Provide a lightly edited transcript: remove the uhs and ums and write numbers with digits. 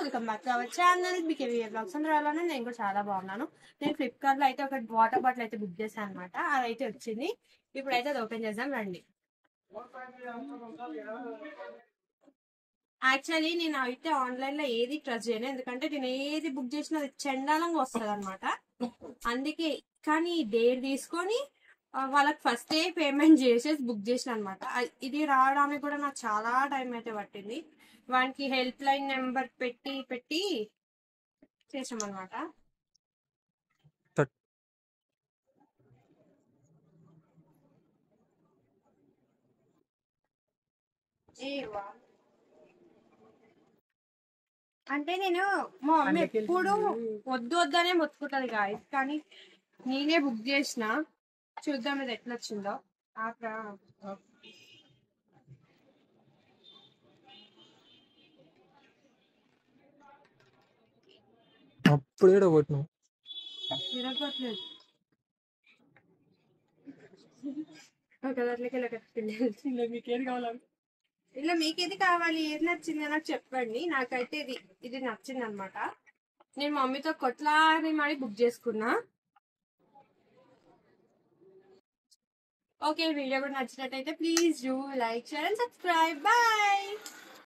Welcome back to our channel BKV blogs. అందరూ నేను కూడా చాలా బాగున్నాను. నేను ఫ్లిప్కార్ట్ లో అయితే ఒక వాటర్ బాటిల్ అయితే బుక్ చేశాను అనమాట. అదైతే వచ్చింది. ఇప్పుడైతే అది ఓపెన్ చేద్దాం రండి. యాక్చువల్లీ నేను అయితే ఆన్లైన్ లో ఏది ట్రస్ట్ చేయను, ఎందుకంటే నేను ఏది బుక్ చేసినా అది చండాలంగా వస్తుంది అనమాట. అందుకే కానీ డేర్ తీసుకొని వాళ్ళకి ఫస్ట్ పేమెంట్ చేసేసి బుక్ చేసిన అనమాట. ఇది రావడానికి కూడా నాకు చాలా టైం అయితే పట్టింది. వానికి హెల్ప్ లైన్ నెంబర్ పెట్టి పెట్టి చేసాం అనమాట. అంటే నేను మా మమ్మీ ఎప్పుడు వద్దు వద్దనే మొత్తుకుంటది గాయస్, కానీ నేనే బుక్ చేసిన. చూద్దాం ఇది ఎట్లా వచ్చిందో. అప్పుడు కూడా కొట్టినావు తిరగట్లేదు ఇలా మీకేది కావాలి, ఇలా మీకేది కావాలి, ఏది నచ్చింది నాకు చెప్పండి. నాకైతే ఇది నచ్చింది అనమాట. నేను మమ్మీతో కొట్లాడి మరి బుక్ చేసుకున్నా. ఓకే, వీడియో కూడా నచ్చినట్టయితే please do like, share and subscribe. Bye.